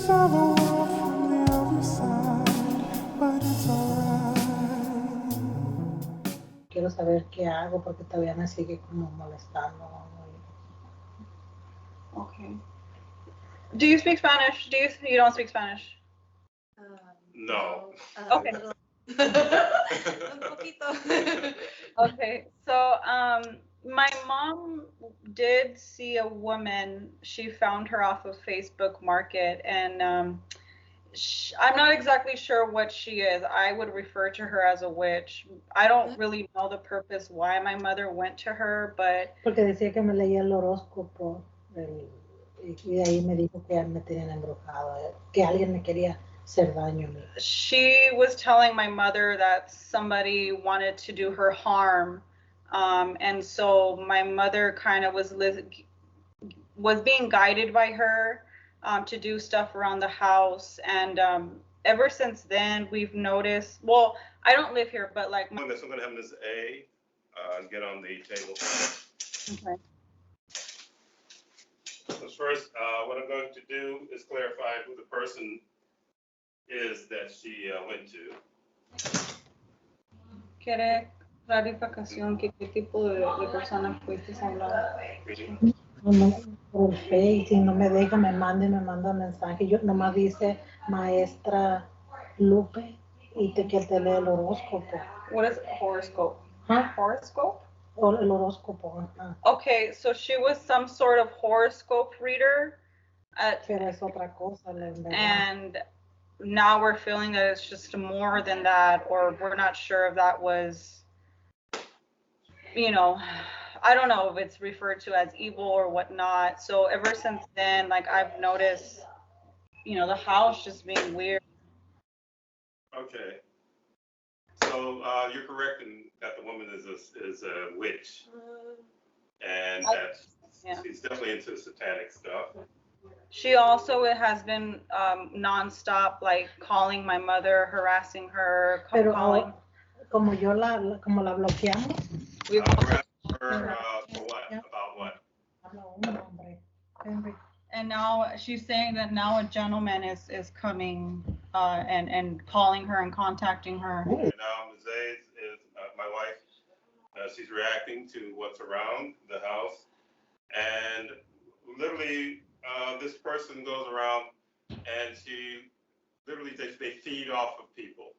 saw the world from the other side, but it's alright. Quiero saber qué hago porque todavía me sigue como molestando. Okay. Do you speak Spanish? You don't speak Spanish? No. Okay. Un poquito. Okay. So, my mom did see a woman. She found her off of Facebook Market, and I'm not exactly sure what she is. I would refer to her as a witch. I don't really know the purpose why my mother went to her, but porque decía que me leía el horóscopo y de ahí me dijo que me tenían embrujado, que alguien me quería hacer daño. She was telling my mother that somebody wanted to do her harm, and so my mother kind of was being guided by her to do stuff around the house, and ever since then we've noticed. Well, I don't live here, but like. I'm going to have Ms. A get on the table. Okay. So first, what I'm going to do is clarify who the person is that she went to. ¿Quiere clarificación qué tipo de persona fuiste a hablar? No, por el Face, si no me deja, me manda mensaje. Yo nomás dice maestra Lupe y que te lee el horóscopo. What is horoscope? Huh? Horoscope? O el horóscopo. Okay, so she was some sort of horoscope reader. Pero es otra cosa, la verdad. And now we're feeling that it's just more than that, or we're not sure if that was, I don't know if it's referred to as evil or whatnot. So ever since then, like I've noticed, the house just being weird. Okay. So you're correct in that the woman is a witch, and that she's definitely into satanic stuff. She also has been nonstop, like calling my mother, harassing her, calling. Como la bloqueamos. Harassing her for what? About what? And now she's saying that now a gentleman is coming and calling her and contacting her. And now Ms. A is my wife. She's reacting to what's around the house, and literally this person goes around and she literally they feed off of people,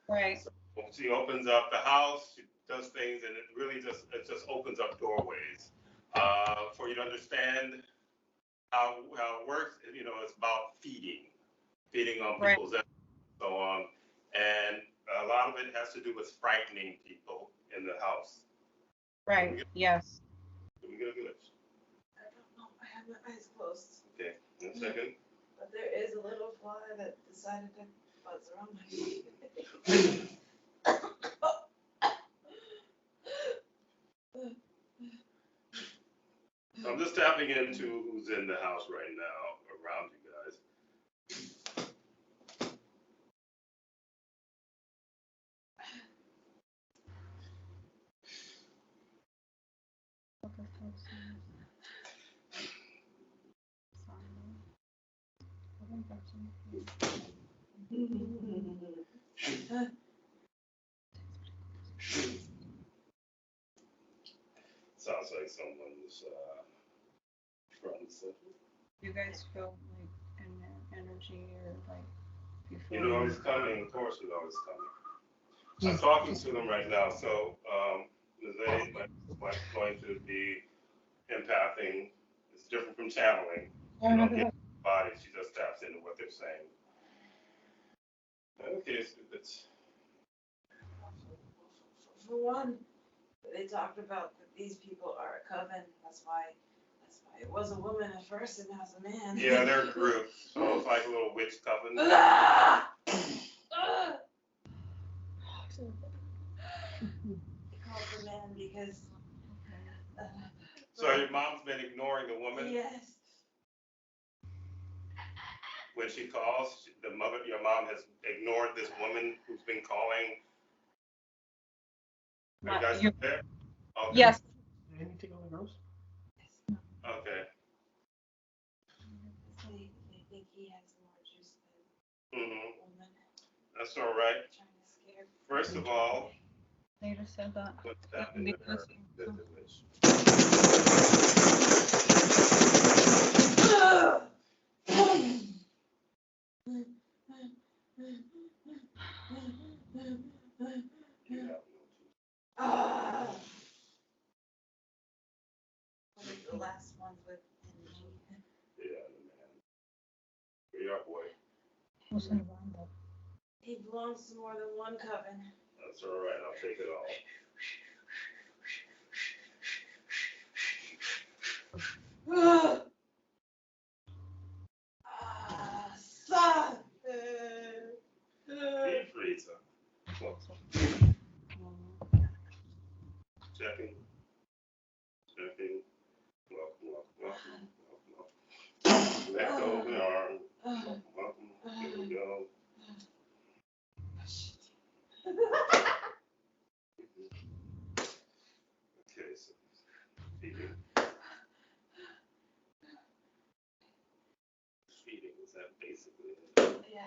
Right. So she opens up the house, she does things, and it really just opens up doorways for you to understand how it works. It's about feeding on people's and so on, and a lot of it has to do with frightening people in the house. Right. Yes. Did we get a glitch? I don't know. I have my eyes closed. Okay, 1 second. But there is a little fly that decided to buzz around my feet. I'm just tapping into who's in the house right now around you guys. Sounds like someone's front. You guys feel like an energy or like you feel. You know he's coming. Of course, we know he's coming. I'm talking to them right now. So Ms. A might going to be empathing. It's different from channeling. You don't get the body. She just taps into what they're saying. Okay, so it's. For one, they talked about that these people are a coven. That's why it was a woman at first and now it's a man. Yeah, they're a group. So it's like a little witch coven. Called the man because. So your mom's been ignoring the woman? Yes. When she calls, your mom has ignored this woman who's been calling. Are you guys there? Okay. Yes. Do you need to go to the girls? Okay. They think he has more woman That's all right. trying to scare. First of all, They just said that. what's happening to her village? You have no Ah. One of the last ones with energy. Yeah, man. Hurry up, boy. Observando. He belongs to more than one coven. That's all right. I'll take it all. Ah, son. Deep freezer. Well, checking. Checking. Welcome. Let go of the arm. Welcome. Here we go. Okay, so feeding. Feeding, is that basically it? Yeah.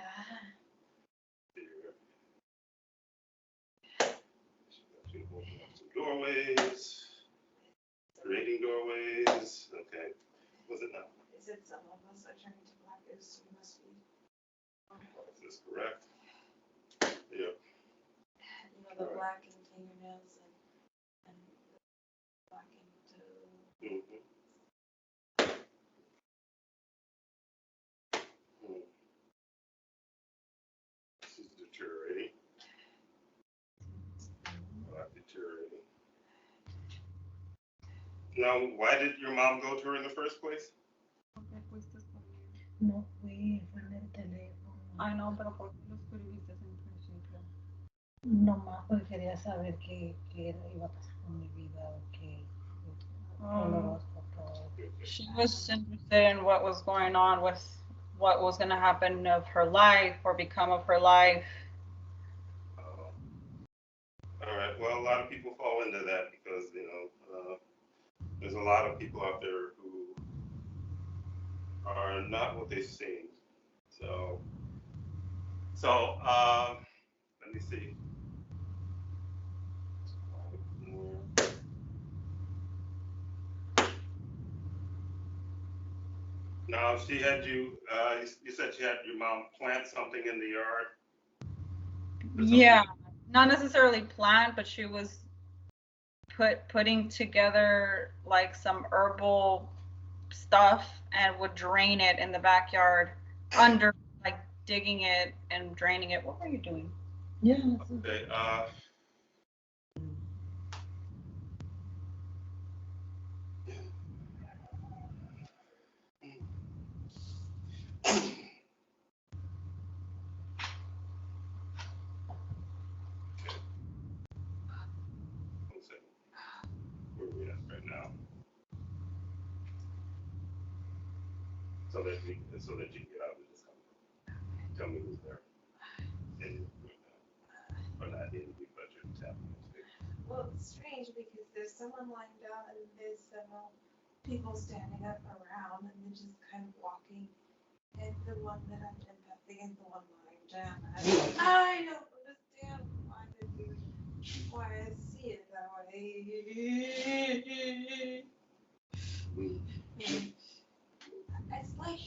Here. She's got to open up some doorways. Creating doorways. Okay. Was it not? It said some of us are turning to black ghosts, so we must be. Is this correct? Yep. You know, the blackened fingernails and blackened toe. Mm-hmm. This is deteriorating. Deteriorating. Now, why did your mom go to her in the first place? No fui, fue en el teléfono. Ay, no, pero ¿por qué lo escribiste en principio? Nomás porque quería saber qué iba a pasar con mi vida o qué. El horóscopo. She was interested in what was going on with what was going to happen of her life or become of her life. All right. Well, a lot of people fall into that because, there's a lot of people out there who are not what they seem. So, let me see. Now, she had you said she had your mom plant something in the yard? Yeah, not necessarily plant, but she was putting together like some herbal stuff and would drain it in the backyard under, like digging it and draining it. What are you doing? Yeah. Okay. One second. Where are we at right now? So that you can get out of this conversation. Tell me who's there. Or not in, but you're tapping into. Well, it's strange because there's someone lying down and there's several people standing up around and they're just kind of walking. And the one that I'm empathic is the one lying down. I don't understand why I see it that way. It's like,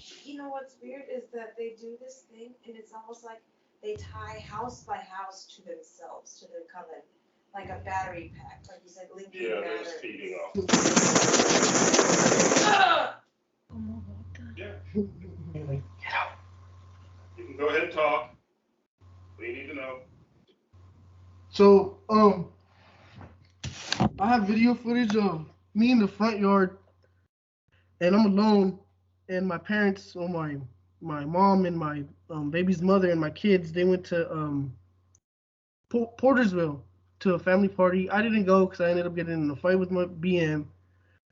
what's weird is that they do this thing and it's almost like they tie house by house to themselves, to their coven. Like a battery pack, like you said, linking batteries. They're feeding off. Yeah. Get out. You can go ahead and talk. What do you need to know? So, I have video footage of me in the front yard, and I'm alone, and my parents, so my mom and my baby's mother and my kids, they went to Portersville to a family party. I didn't go because I ended up getting in a fight with my BM.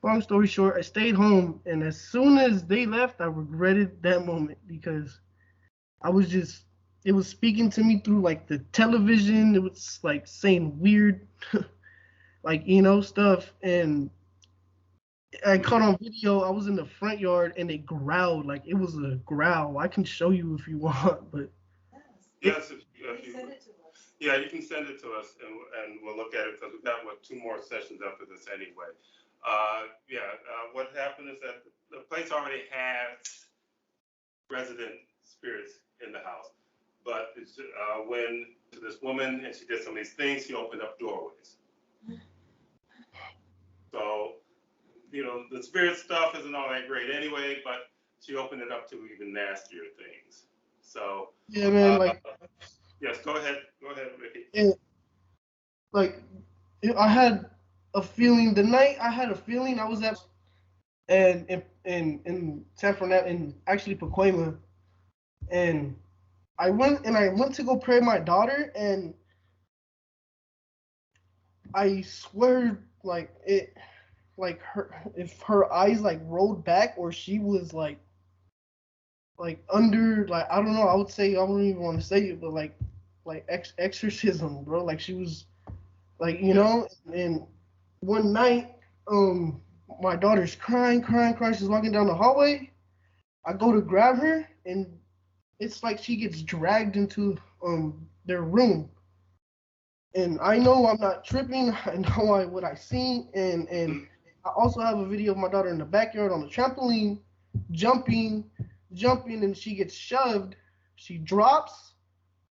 Long story short, I stayed home, and as soon as they left, I regretted that moment because it was speaking to me through like the television. It was like saying weird, like, stuff. And I caught on video, I was in the front yard and it growled, like it was a growl. I can show you if you want, but Yes, Can you send it to us? yeah, you can send it to us and we'll look at it because we've got, what, 2 more sessions after this anyway. What happened is that the place already has resident spirits in the house. But it's, when this woman and she did some of these things, she opened up doorways. So, the spirit stuff isn't all that great anyway, but she opened it up to even nastier things. So, Yeah, man. yes, go ahead, Rickie. Like, I had a feeling the night I had a feeling I was at and in San Fernando, in actually Pacoima, and I went to go pray my daughter, and I swear if her eyes rolled back, or she was under, I don't know, I would say, I wouldn't even want to say it, but exorcism, bro. She was and one night, my daughter's crying. She's walking down the hallway. I go to grab her, and it's like she gets dragged into their room. And I know I'm not tripping. I know what I see, and I also have a video of my daughter in the backyard on the trampoline, jumping, and she gets shoved. She drops,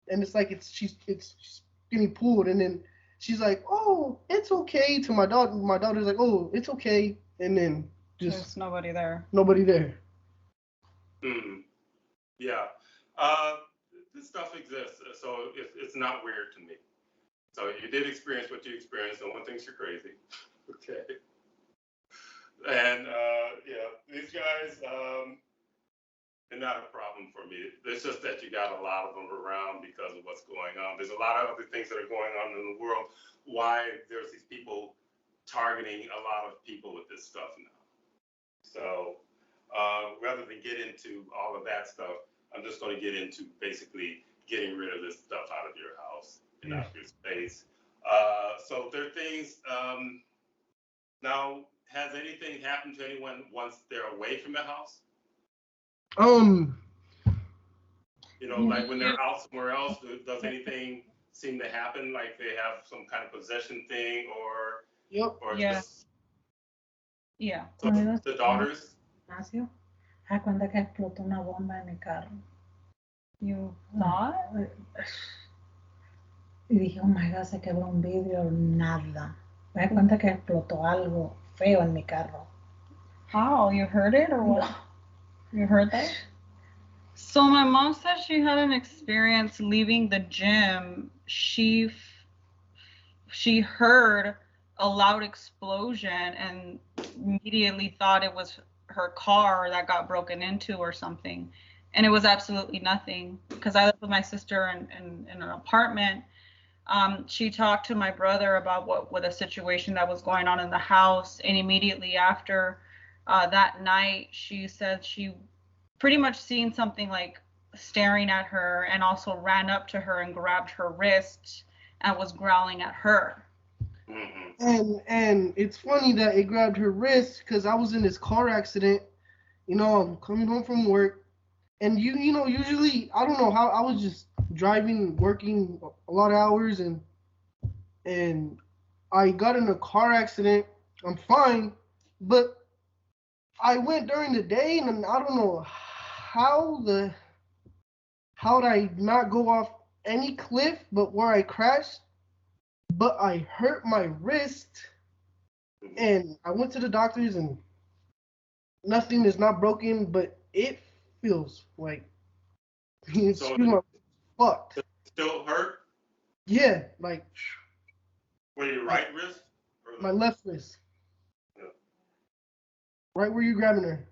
and it's like she's getting pulled, and then she's like, "Oh, it's okay." To my daughter, my daughter's like, "Oh, it's okay," and then There's nobody there. Nobody there. Yeah. This stuff exists, so it's not weird to me. So you did experience what you experienced. No one thinks you're crazy. Okay. And these guys, they're not a problem for me. It's just that you got a lot of them around because of what's going on. There's a lot of other things that are going on in the world. Why there's these people targeting a lot of people with this stuff now. So rather than get into all of that stuff, I'm just going to get into basically getting rid of this stuff out of your house and out of your space. So there are things. Now, has anything happened to anyone once they're away from the house? Like when they're out somewhere else, does anything seem to happen? Like they have some kind of possession thing, or just So the daughters. Ignacio, a cuenta que explotó una bomba en mi carro. You thought? Y dije, oh my God, se quebró un vidrio, nada. Me da cuenta que explotó algo feo en mi carro. How? You heard it or what? You heard that? So my mom said she had an experience leaving the gym. She heard a loud explosion and immediately thought it was her car that got broken into or something. And it was absolutely nothing, because I lived with my sister in an apartment. She talked to my brother about what a situation that was going on in the house, and immediately after that night, she said she pretty much seen something staring at her, and also ran up to her and grabbed her wrist and was growling at her. And it's funny that it grabbed her wrist, because I was in this car accident. I'm coming home from work, and usually, I don't know how, I was just driving, working a lot of hours, and I got in a car accident. I'm fine, but I went during the day, and I don't know how did I not go off any cliff, but where I crashed, but I hurt my wrist, and I went to the doctors, and nothing is not broken, but it feels like it's fucked. Still hurt? Yeah, Where your right wrist? Or my left wrist. Yeah. Right where you grabbing her.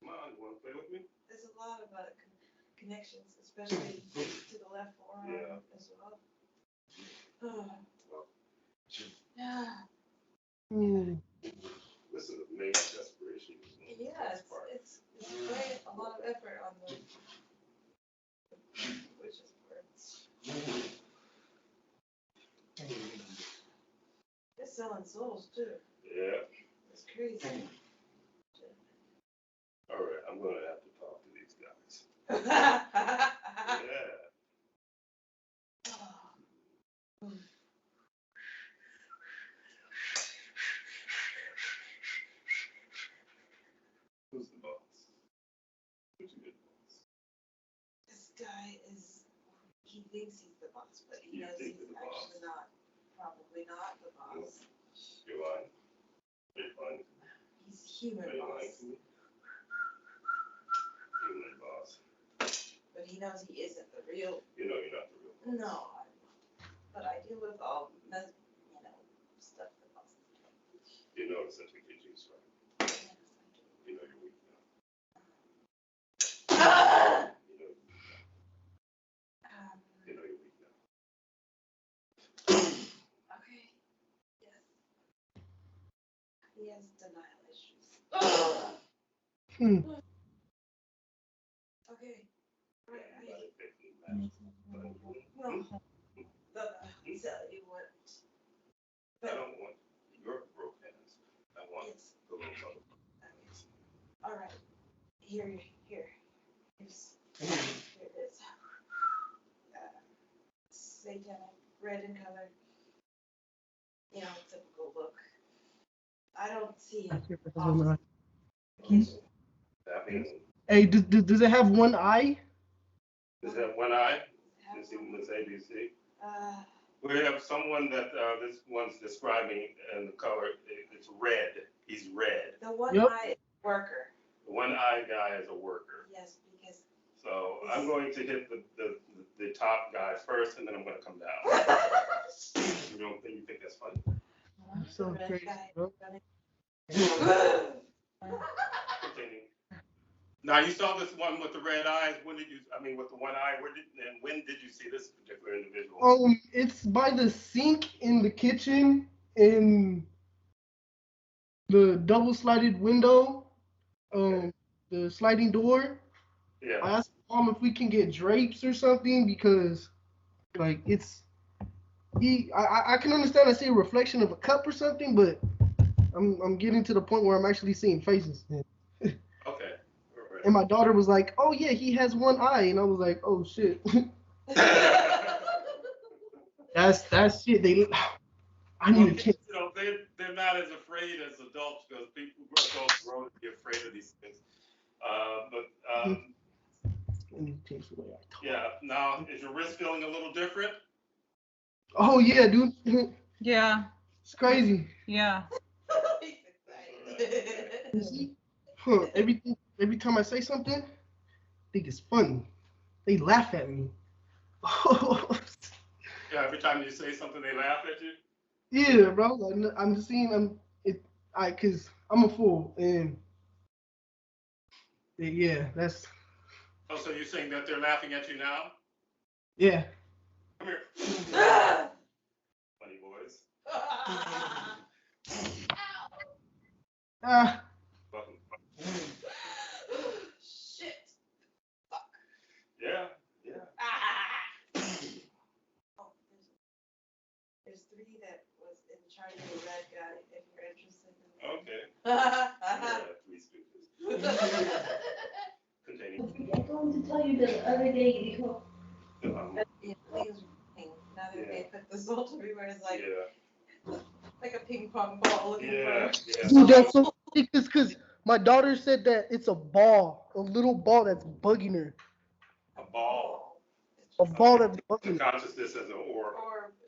Come on, you want to play with me? There's a lot of connections, especially to the left forearm as well. Yeah. This is a major desperation. Yeah, it's quite a lot of effort on the witch's part. selling souls too. Yeah. It's crazy. All right, I'm gonna have to talk to these guys. Yeah. Who's the boss? Who's the good boss? This guy is, he thinks he's the boss, but he You knows think he's you're the actually boss. not, probably not the boss. You're lying. You're lying. He's human Are you lying boss, to me? Human boss. but he knows he isn't the real. You know you're not the real boss. No, but I deal with all, stuff the bosses do. You notice that you get used, right? Yes, I do. You know you're weak now. Ah! You know you're weak now. You know you're weak now. Okay. Yes. He has denial issues. Hmm. Okay. Right. Everybody picking matches. No. I'll tell you what. I don't want your broke hands. I want Yes. the little mother. All right. Here. Here's, here it is. Satanic, red in color. Typical look. I don't see it often. Tapping. Hey, does it have one eye? Does it have one eye? You see Miss ABC? We have someone that this one's describing in the color. It's red. He's red. The one Yep. eye worker. The one-eyed guy is a worker. Yes, because. So I'm going to hit the top guy first, and then I'm going to come down. You think that's funny? So crazy, bro. Continue. Now you saw this one with the red eyes. With the one eye. When did you see this particular individual? It's by the sink in the kitchen, in the double-sided window, the sliding door. Yeah. I asked Mom if we can get drapes or something because, like, I can understand I see a reflection of a cup or something, but I'm getting to the point where I'm actually seeing faces. Okay. All right. And my daughter was like, "Oh yeah, he has one eye," and I was like, "Oh shit." That's shit. I need to change. They're not as afraid as adults because adults grow to be afraid of these things. I need to change the way I talk. Yeah. Now, is your wrist feeling a little different? Oh yeah, dude. Yeah. It's crazy. Yeah. You see? Huh. Every time I say something, I think it's funny. They laugh at me. Yeah. Every time you say something, they laugh at you. Yeah, bro. Cause I'm a fool, and yeah, that's. Oh, so you're saying that they're laughing at you now? Yeah. Come here. Funny boys. Welcome. Shit. Yeah. Oh, there's three that was in charge of the red guy, if you're interested in them. Okay. Three stooges. Containing. I'm going to tell you the other day. Yeah, I think it was pink. Now that they put the salt everywhere, it's like a ping pong ball looking for. Dude, that's so ridiculous because my daughter said that it's a little ball that's bugging her. A ball. A ball that's The bugging her. consciousness as an orb.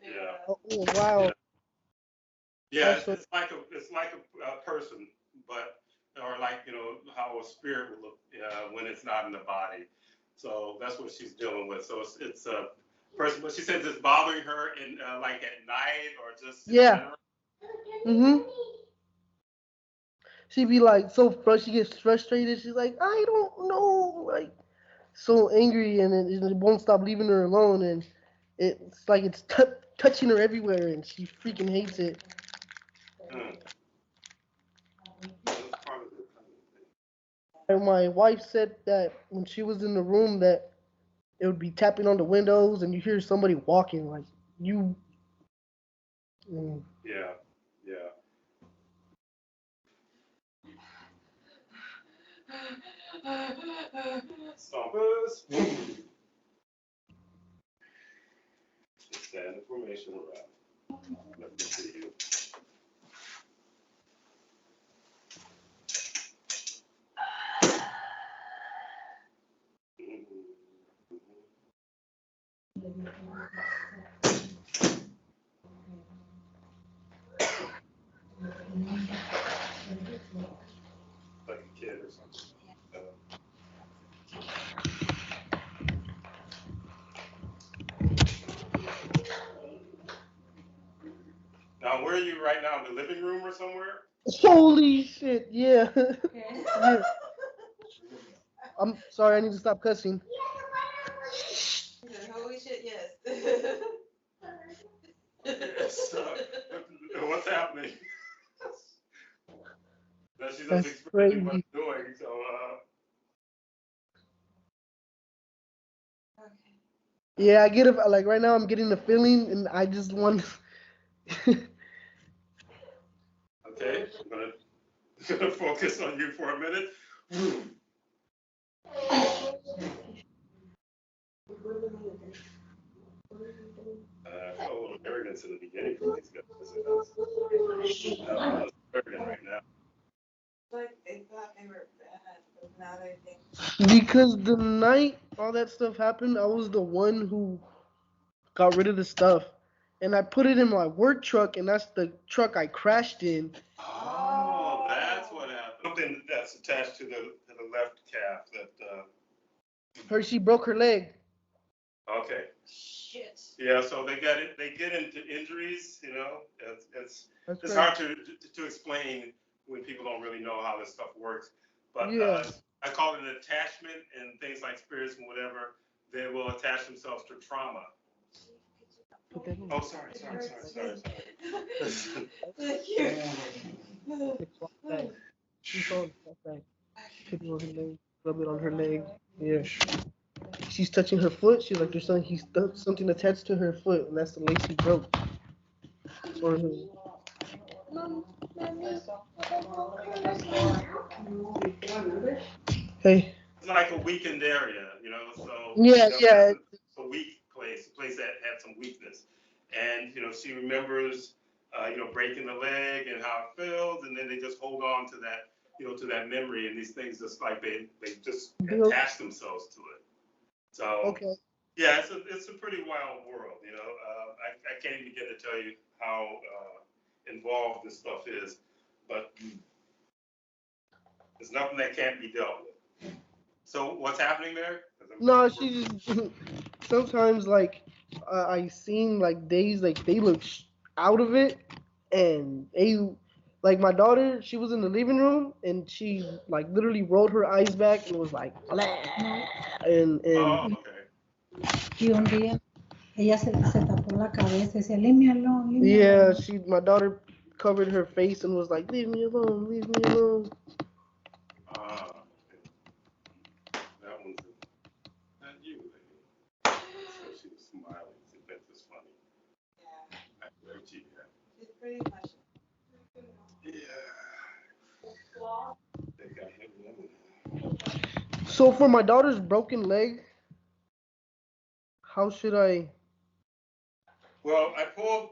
Yeah. Oh wow. Yeah, it's like a person, or like how a spirit would look when it's not in the body. So that's what she's dealing with. So it's a person, but she says it's bothering her in like at night or just in general. She be like she gets frustrated. She's like, I don't know, like so angry, and it won't stop leaving her alone, and it's like it's touching her everywhere, and she freaking hates it. And my wife said that when she was in the room that it would be tapping on the windows, and you hear somebody walking like you. Yeah. Stompers. Stand the formation around. Let me see you. Like a kid or something. Now, where are you right now? In the living room or somewhere? Holy shit, yeah. Yeah. I'm sorry, I need to stop cussing. Holy shit, yes. Yes. What's happening? That she's just That's expressing what crazy. I'm doing. So, Okay. Yeah, I get it. Like right now, I'm getting the feeling, and I just want. okay, I'm gonna focus on you for a minute. I feel a little arrogance in the beginning from these guys. I'm arrogant right now. Like they thought they were bad, but now they think. Because the night all that stuff happened, I was the one who got rid of the stuff, and I put it in my work truck, and that's the truck I crashed in. Oh, that's what happened. Something that's attached to the left calf. She broke her leg. Okay. Shit. Yeah, so they get it. They get into injuries. You know, it's That's it's crazy. hard to explain when people don't really know how this stuff works. But Yeah. I call it an attachment, and things like spirits and whatever, they will attach themselves to trauma. Put that in. Oh, sorry. Thank you. She's on that back. Put it on her leg. Rub it on her leg. Yeah. She's touching her foot. She's like, there's something attached to her foot, and that's the leg she broke. Or her. Hey. It's like a weakened area, you know. So Yeah, yeah. it's a weak place, a place that had some weakness, and she remembers, breaking the leg and how it felt, and then they just hold on to that, to that memory, and these things just like they just attach themselves to it. So Okay. yeah, it's a pretty wild world, you know. I can't even begin to tell you how involved this stuff is, but there's nothing that can't be dealt with. So what's happening there? No, she just sometimes like I seen like days like they look out of it, and they like my daughter. She was in the living room and she like literally rolled her eyes back and was like, and Oh, okay. Y un día ella se tapó la cabeza y decía, leave me alone, leave me yeah, alone. my daughter covered her face and was like, leave me alone, leave me alone. Okay. That one's not you, lady. So she was smiling. She thinks it's funny. Yeah. Rickie, yeah. It's pretty much. Yeah. They got hit woman. So for my daughter's broken leg, how should I? Well, I pulled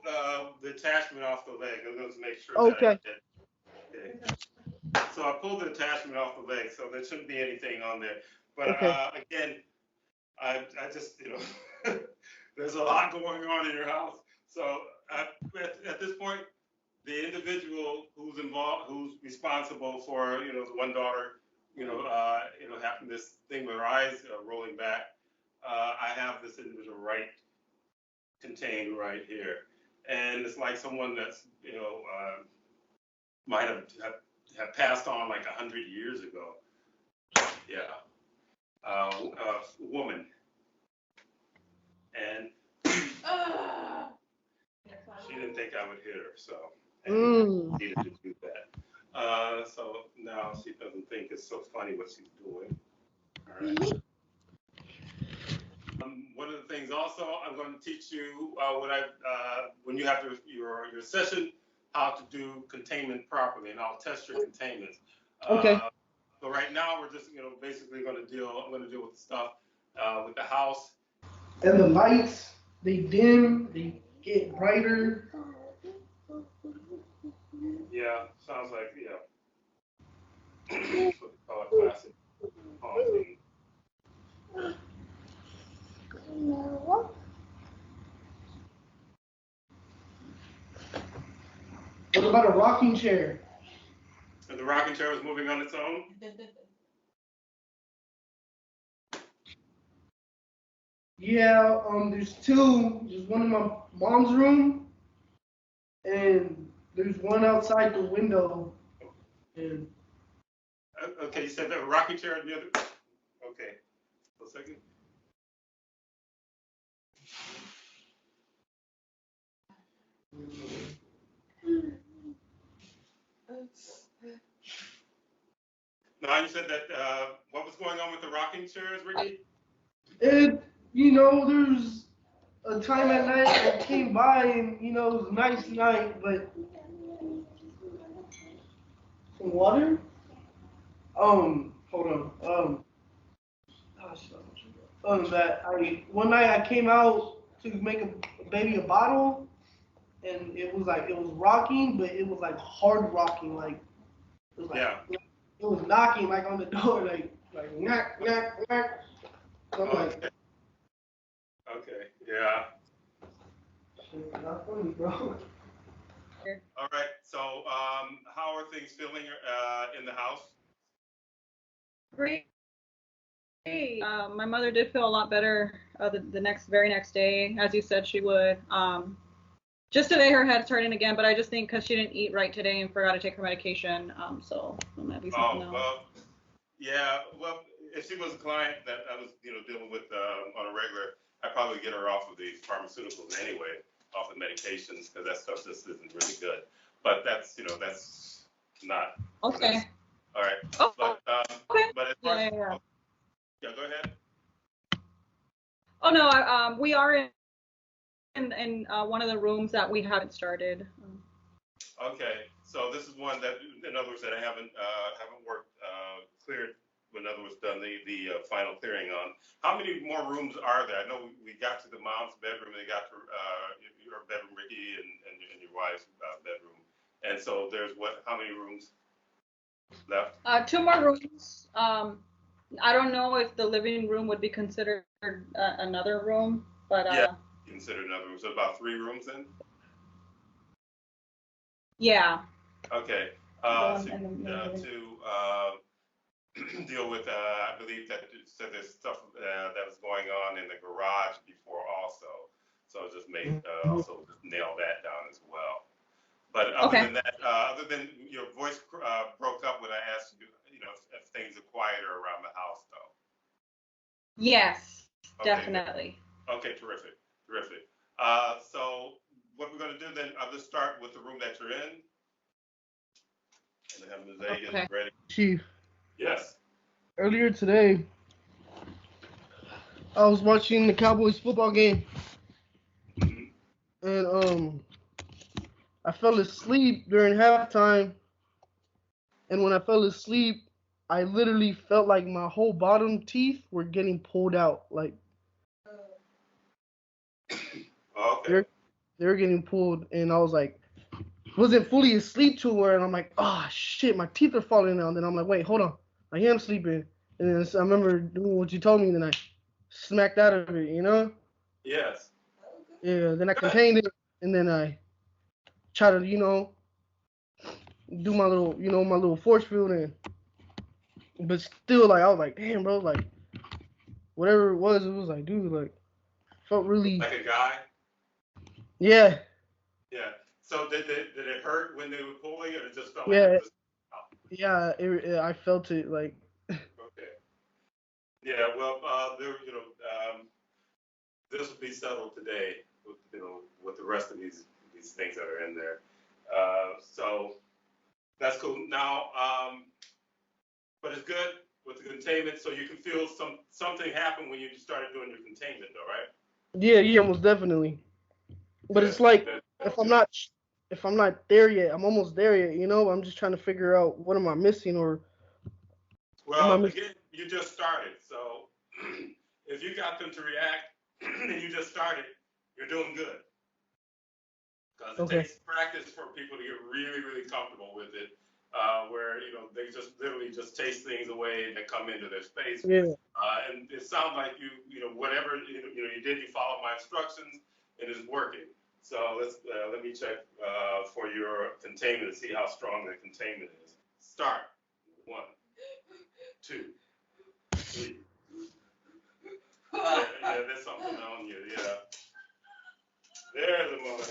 the attachment off the leg. I'm going to make sure that I Okay. did. Okay. So I pulled the attachment off the leg, so there shouldn't be anything on there. But Okay. again, I just, there's a lot going on in your house. So at this point, the individual who's involved, who's responsible for, the one daughter, having this thing with her eyes rolling back, I have this individual contained right here. And it's like someone that's, might have passed on like 100 years ago. Yeah. A woman. And she didn't think I would hit her, so and needed to do that. So now she doesn't think it's so funny what she's doing. All right. One of the things also I'm going to teach you when you have your session, how to do containment properly, and I'll test your containment. Okay. So right now we're just basically I'm going to deal with the stuff with the house. And the lights, they dim, they get brighter. Yeah, sounds like, what they call a classic haunting. What about a rocking chair? And the rocking chair was moving on its own? Yeah, there's two. There's one in my mom's room, and there's one outside the window. And Okay, you said that rocking chair and the other. Okay, a second. Now you said that what was going on with the rocking chairs, Rickie? there's a time at night I came by, and it was a nice night, but some water. Hold on. That I one night I came out to make a baby a bottle, and it was rocking, but it was like hard rocking, like it was like Yeah. it was knocking like on the door, like knock knock knock. So I'm like, Okay. Yeah. shit, not funny, bro. All right. So, how are things feeling in the house? Great. My mother did feel a lot better the very next day, as you said she would. Just today her head's hurting again, but I just think because she didn't eat right today and forgot to take her medication. So that might be something else. Well, yeah. Well, if she was a client that I was, dealing with on a regular, I'd probably get her off of the pharmaceuticals anyway, off the medications, because that stuff just isn't really good. But that's not. Okay. That's, all right. Oh, But okay. but as far as, Yeah. yeah, go ahead. Oh no, we are in one of the rooms that we haven't started. Okay, so this is one that, in other words, that I haven't worked cleared. In other words, done the final clearing on. How many more rooms are there? I know we got to the mom's bedroom, and they got to your bedroom, Rickie, and your wife's bedroom, and so there's how many rooms left? 2 more rooms. I don't know if the living room would be considered another room, but Yeah, considered another room. So about 3 rooms then. Yeah. Okay. To deal with, I believe that so there's stuff that was going on in the garage before also. So just also just nail that down as well. But other than that, other than your voice broke up when I asked you, if things are quieter around the house though. Yes, Okay, definitely. Okay, terrific. So what we're going to do then, I'll just start with the room that you're in. And have Ms. A get ready. Chief. Yes. Earlier today, I was watching the Cowboys football game, and I fell asleep during halftime. And when I fell asleep, I literally felt like my whole bottom teeth were getting pulled out. Like they're getting pulled, and I was like, wasn't fully asleep to where, and I'm like, oh shit, my teeth are falling out. And then I'm like, wait, hold on, I am sleeping. And then I remember doing what you told me, and then I smacked out of it, Yes. Yeah, then I contained it, and then I tried to, do my little force field, but still, like, I was like, damn, bro, like, whatever it was like, dude, like, felt really. Like a guy? Yeah. Yeah. So did it hurt when they were pulling it, or it just felt Yeah. like it was? Yeah, I felt it, like. Okay. Yeah, well, this will be settled today, with the rest of these things that are in there. So that's cool. Now, but it's good with the containment, so you can feel something happen when you started doing your containment, though, right? Yeah, most definitely. But it's like if I'm not there yet, I'm almost there yet. I'm just trying to figure out what am I missing, or well, again, you just started. So if you got them to react and you just started, you're doing good. Because it takes practice for people to get really, really comfortable with it, where they just literally just taste things away that come into their space. Yeah. And it sounds like you whatever you did, you followed my instructions, and it's working. So let me check for your containment to see how strong the containment is. Start. 1, 2, 3. Yeah, there's something on you. Yeah. There's a mother.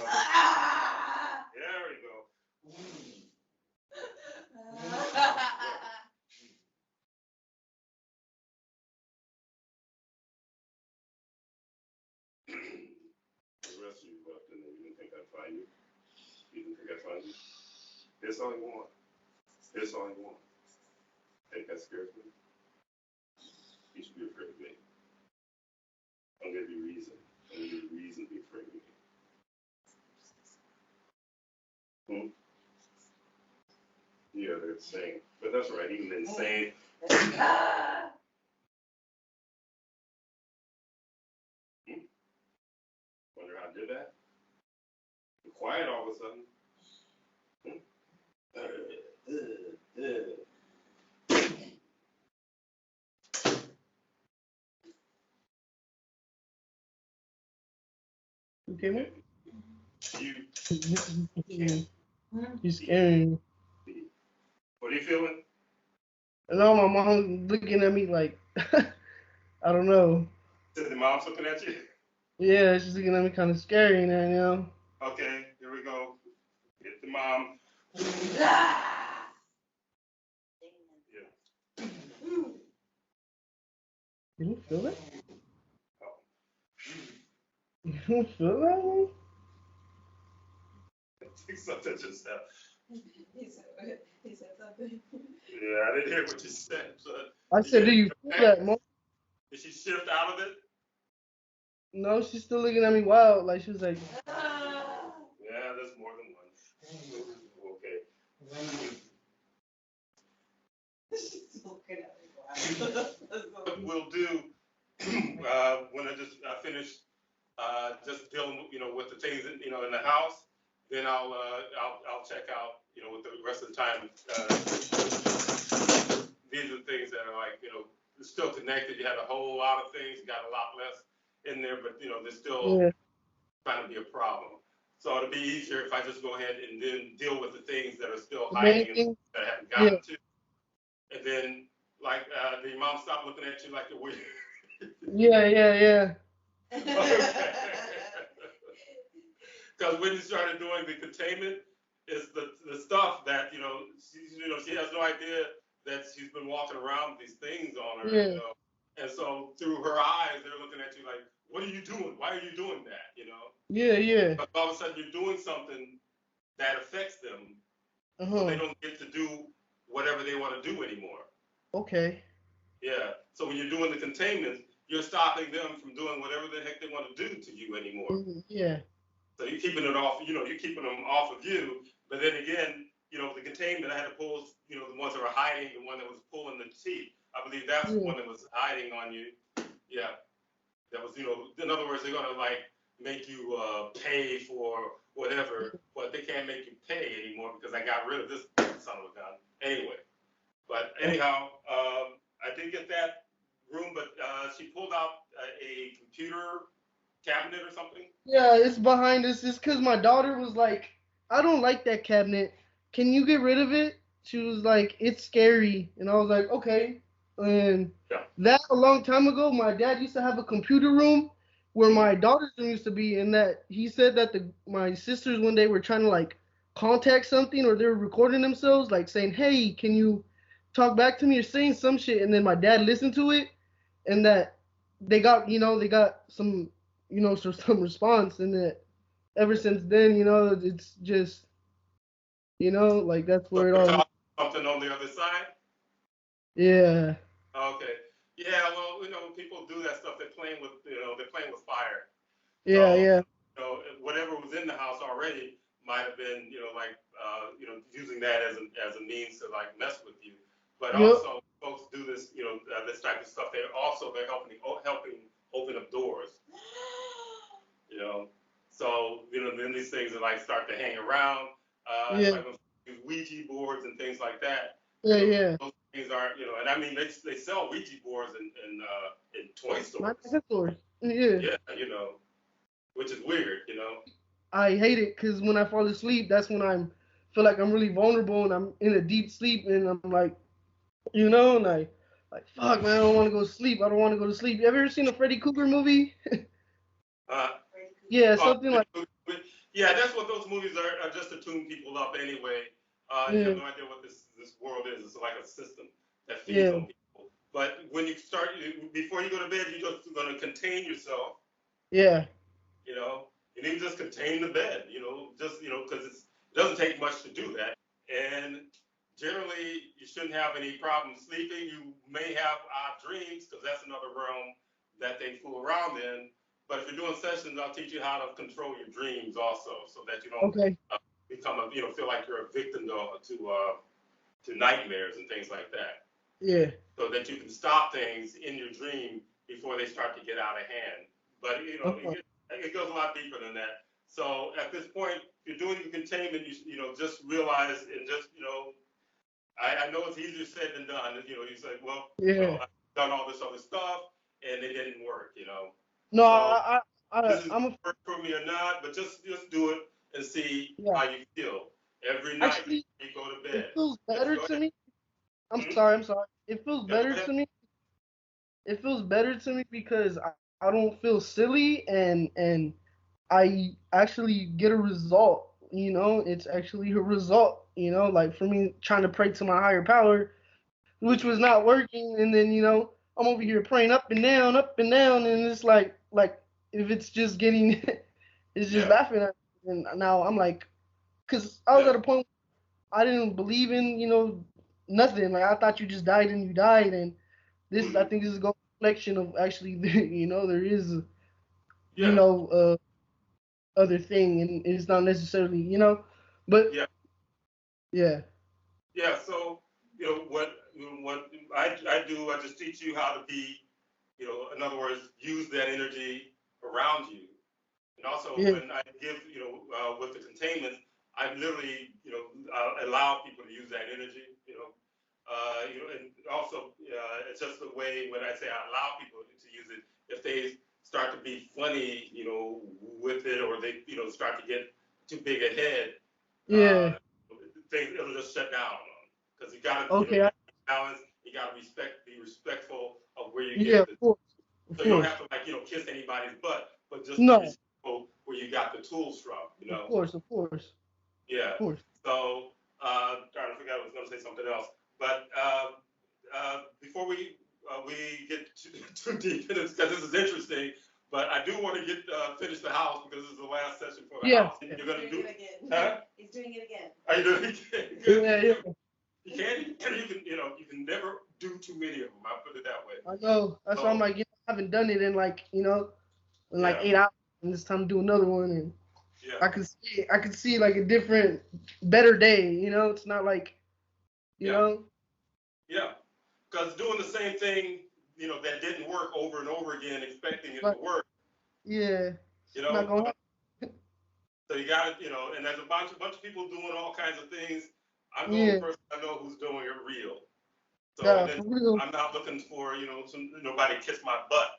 There we go. The rest of you left in there. You didn't think I'd find you? You didn't think I'd find you? This all you want. This all you want. Think that scares me? You should be afraid of me. I'll give you reason. I'll give you reason to be afraid of me. Yeah, they're insane. But that's right, even insane. Wonder how I did that? You're quiet all of a sudden. Okay, man. You You're scaring me. What are you feeling? No, my mom's looking at me like, I don't know. Is the mom's looking at you? Yeah, she's looking at me kind of scary now. Okay, here we go. Get the mom. You don't feel that? Oh. You don't feel that one? I think something just happened. He said something. Yeah, I didn't hear what you said. But I said, do you feel that, Mom? Did she shift out of it? No, she's still looking at me wild. Like, she was like, Yeah, there's more than one. Okay. She's looking at me wild. What we'll do when I just finish just dealing with the things in the house, then I'll check out with the rest of the time. These are the things that are like still connected. You had a whole lot of things, you got a lot less in there, but they're still trying to be a problem. So it'll be easier if I just go ahead and then deal with the things that are still hiding that I haven't gotten to, and then like the mom stopped looking at you like you're weird. Yeah. Because when you started doing the containment, it's the stuff that she has no idea that she's been walking around with these things on her, and so through her eyes they're looking at you like, what are you doing? Why are you doing that? Yeah. But all of a sudden you're doing something that affects them, so they don't get to do whatever they want to do anymore. Okay. Yeah. So when you're doing the containment, you're stopping them from doing whatever the heck they want to do to you anymore. Yeah. So you're keeping it off, you're keeping them off of you. But then again, the containment, I had to pull, the ones that were hiding, the one that was pulling the teeth. I believe that's the one that was hiding on you. Yeah. That was, in other words, they're going to like make you pay for whatever, but they can't make you pay anymore because I got rid of this son of a gun. Anyway. But anyhow, I did get that room, but she pulled out a computer cabinet or something. Yeah, it's behind us. It's because my daughter was like, I don't like that cabinet. Can you get rid of it? She was like, it's scary. And I was like, okay. And that a long time ago, my dad used to have a computer room where my daughter's room used to be, and that he said that my sisters one day were trying to like contact something, or they were recording themselves, like saying, hey, can you talk back to me, or saying some shit, and then my dad listened to it, and that they got some some response, and that ever since then, it's just like that's where it all. Something on the other side. Yeah. Okay. Yeah. Well, when people do that stuff, they're playing with fire. Yeah. So, whatever was in the house already might have been, using that as a means to like mess with you. But also, folks do this, this type of stuff, they're helping open up doors. So then these things are like start to hang around. It's like Ouija boards and things like that. Yeah. Those things are, and I mean they sell Ouija boards in toy stores. Stores. Yeah. Yeah, which is weird. I hate it because when I fall asleep, that's when I feel like I'm really vulnerable and I'm in a deep sleep and I'm like, and like fuck man, I don't want to go to sleep. I don't want to go to sleep. You ever seen a Freddy Krueger movie? Yeah, something like. Yeah, that's what those movies are just to tune people up anyway. You have no idea what this world is. It's like a system that feeds on people. But when you start, before you go to bed, you're just going to contain yourself. Yeah. You need to just contain the bed, because it doesn't take much to do that. And generally, you shouldn't have any problem sleeping. You may have odd dreams, because that's another realm that they fool around in. But if you're doing sessions, I'll teach you how to control your dreams also, so that you don't become feel like you're a victim to nightmares and things like that. Yeah. So that you can stop things in your dream before they start to get out of hand. But it goes a lot deeper than that. So at this point, if you're doing your containment, you just realize and just I know it's easier said than done. You say, well, I've done all this other stuff and it didn't work. No, so this is I'm work for me or not, but just do it and see how you feel every night actually, before you go to bed. it feels better to me. I'm sorry. It feels better to me. It feels better to me because I don't feel silly and I actually get a result. It's actually a result. Like for me trying to pray to my higher power, which was not working, and then I'm over here praying up and down, and it's like if it's just getting, it's just laughing at me. And now I'm like, cause I was at a point I didn't believe in nothing. Like I thought you just died and you died, and I think this is a reflection of actually there is other thing, and it's not necessarily but yeah. So what I do, I just teach you how to be, in other words, use that energy around you. And also when I give, with the containment, I literally, allow people to use that energy, and also it's just the way when I say I allow people to use it, if they start to be funny, with it, or they, start to get too big ahead, it'll just shut down on them. Because you got to balance, you got to be respectful of where you get the. So you don't have to kiss anybody's butt, but just be respectful where you got the tools from, Of course. Yeah. So trying to figure out, I was going to say something else, but before we get too deep in this, because this is interesting, but I do want to finish the house because this is the last session for the house. And you're going to do it again. Huh? He's doing it again. Are you doing it again? Good. You can never do too many of them. I'll put it that way. I know. That's why I'm like, I haven't done it in like 8 hours, and it's time to do another one, and I could see like a different, better day. It's not like, know. Yeah, because doing the same thing, that didn't work over and over again, expecting it to work. Yeah. Not gonna happen. So you got to, and there's a bunch of people doing all kinds of things. I'm the only person I know who's doing it real. So I'm not looking for, nobody kiss my butt.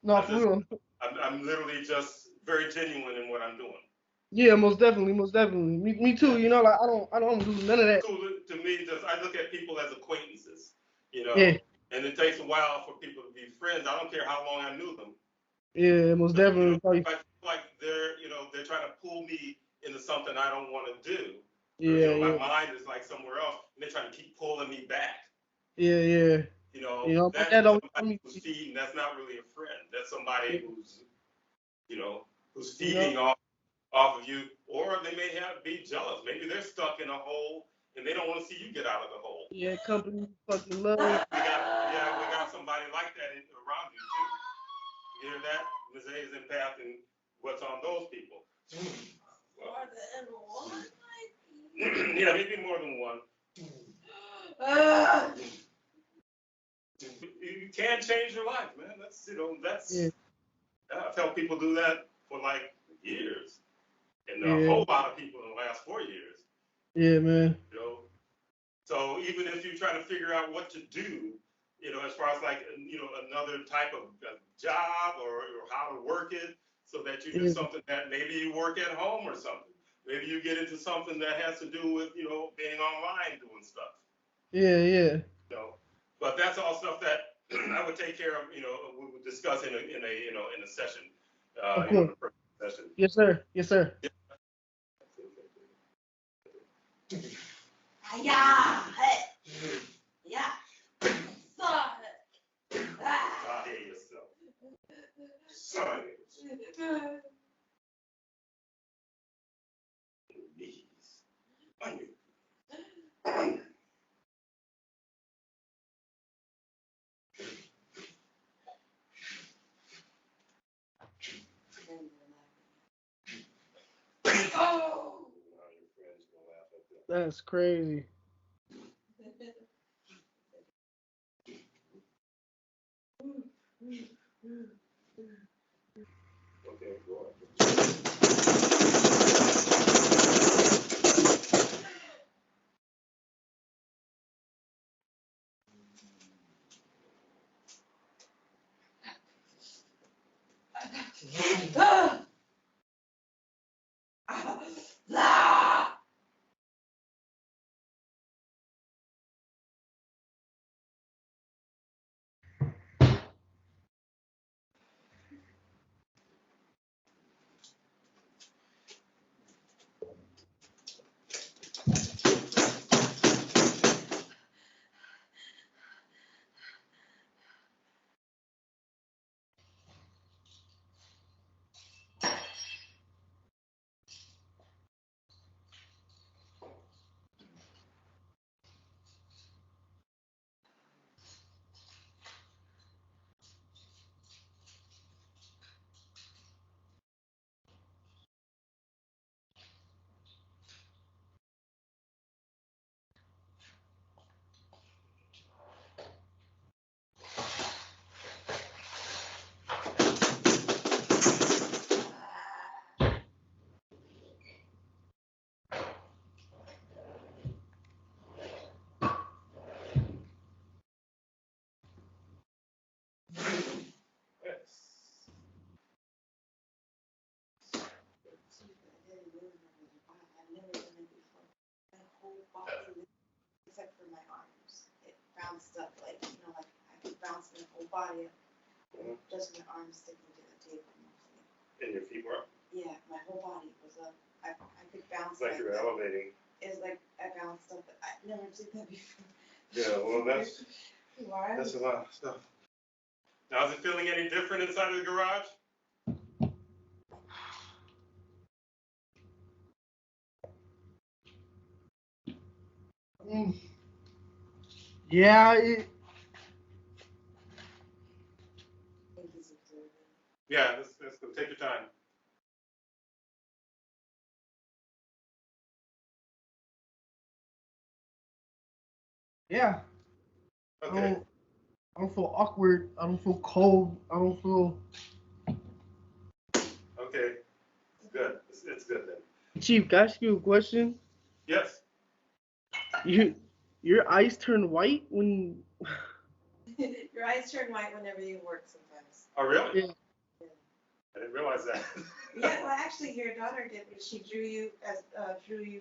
No, for real. I'm literally just very genuine in what I'm doing. Yeah, most definitely. Me too. Like I don't do none of that. Cool to me, I look at people as acquaintances. Yeah. And it takes a while for people to be friends. I don't care how long I knew them. Yeah, most definitely. If I feel like they're trying to pull me into something I don't want to do. Yeah, or, my mind is like somewhere else, and they're trying to keep pulling me back. Yeah. That's somebody who's feeding. That's not really a friend. That's somebody who's, who's feeding off of you, or they may be jealous. Maybe they're stuck in a hole and they don't want to see you get out of the hole. Yeah, company fucking love. We got somebody like that around you too. You hear that? Ms. A is empath, and what's on those people? More than one. Yeah, maybe more than one. You can change your life, man. That's Yeah, I've helped people do that for like years, and a yeah, whole lot of people in the last 4 years. yeah, man. You know, so even if you're trying to figure out what to do, as far as like another type of job or how to work it, so that you do Yeah, something that maybe you work at home or something. Maybe you get into something that has to do with being online doing stuff. yeah, yeah. But that's all stuff that I would take care of. We would discuss in a session. Of course. The first session. Yes, sir. Yes, sir. Yeah. Yeah. Son. Sorry yourself. Sorry. Knees. On your Oh. your friends gonna laugh at that. That's crazy. Okay, go on. Yes. I've never done it before. My whole body, except for my arms, it bounced up like like I could bounce my whole body up. Just my arms sticking to the table mostly. And your feet were up? Yeah, my whole body was up. I could bounce It's like you're that. elevating. It's like I bounced up. I never did that before. Yeah, well, that's Why? a lot of stuff. Now, is it feeling any different inside of the garage? Mm. Yeah, Yeah, let's go. Take your time. yeah. Okay. I don't feel awkward. I don't feel cold. I don't feel. Okay. Good. It's good then. Chief, can I ask you a question? Yes. You, your eyes turn white when. Your eyes turn white whenever you work sometimes. Oh, really? Yeah. I didn't realize that. Yeah, well, actually, your daughter did. She drew you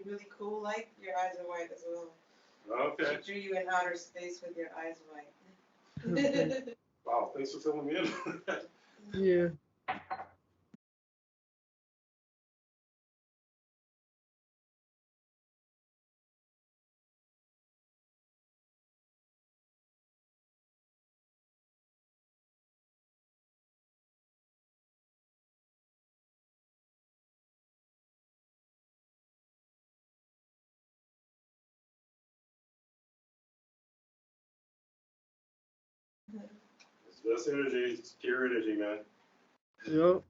really cool. Like your eyes are white as well. Okay. She drew you in outer space with your eyes white. Okay. Wow. Thanks for filling me in. Yeah. It's best energy. It's pure energy, man. Yep.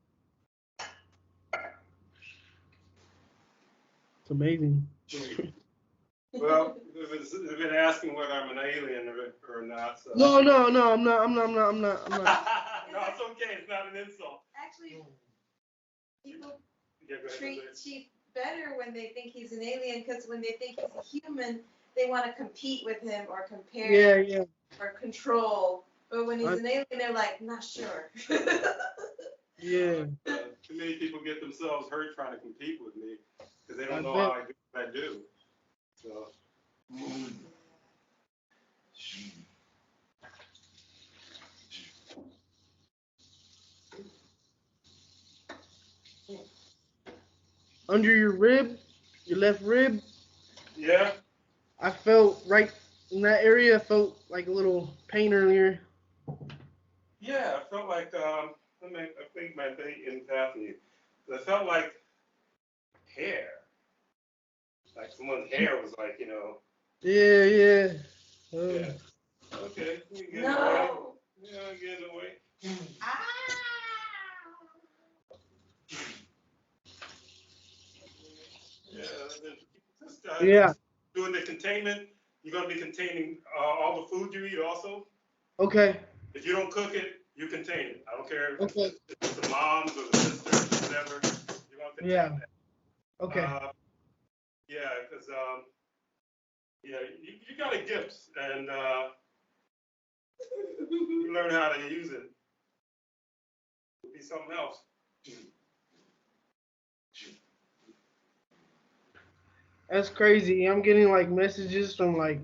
It's amazing. Well, they've been asking whether I'm an alien or not. So. No, I'm not. No, it's okay. It's not an insult. Actually, people Yeah, go ahead, treat Jose. Chief better when they think he's an alien, because when they think he's a human, they want to compete with him or compare Yeah. or control. But when he's an alien, they're like, not sure. Yeah. Too many people get themselves hurt trying to compete with me because they don't know bet. how I do what I do. So. Under your rib, your left rib, Yeah. I felt right in that area. I felt like a little pain earlier. Yeah, I felt like I think my thing empathy. I felt like hair, like someone's hair was like Yeah. Yeah. Okay. We get No. away. Yeah, get away. Ah. Yeah. Just doing the containment. You're gonna be containing all the food you eat also. Okay. If you don't cook it, you contain it. I don't care if Okay. it's the moms or the sisters or whatever. You're gonna contain that. Okay. Yeah, because you got a gift and you learn how to use it. It'll be something else. That's crazy. I'm getting like messages from like.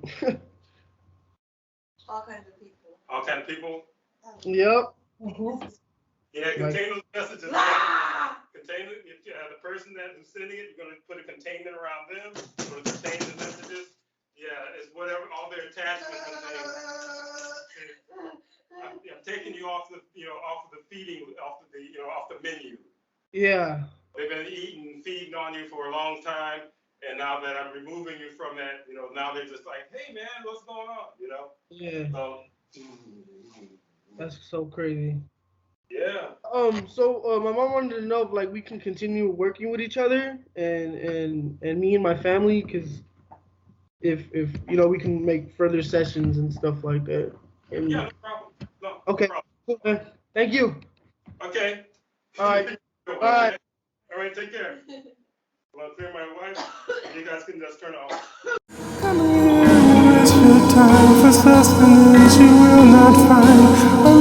All kinds of people. All kind of people. Yep. Yeah, contain those messages. Ah! Contain it. If you have the person who's sending it, you're gonna put a containment around them. You're gonna contain the messages. Yeah, it's whatever all their attachments and things. I'm taking you off the off of the feeding off the menu. Yeah. They've been feeding on you for a long time, and now that I'm removing you from that, now they're just like, hey man, what's going on? Yeah. So. That's so crazy. Yeah. So my mom wanted to know if like we can continue working with each other and me and my family, because if we can make further sessions and stuff like that. And, Yeah, no problem. No okay. problem. Cool, man. Thank you. Okay. All right. Bye. All right, take care. I'm gonna clear my wife. You guys can just turn it off. Come here, waste your time for sustenance you will not find.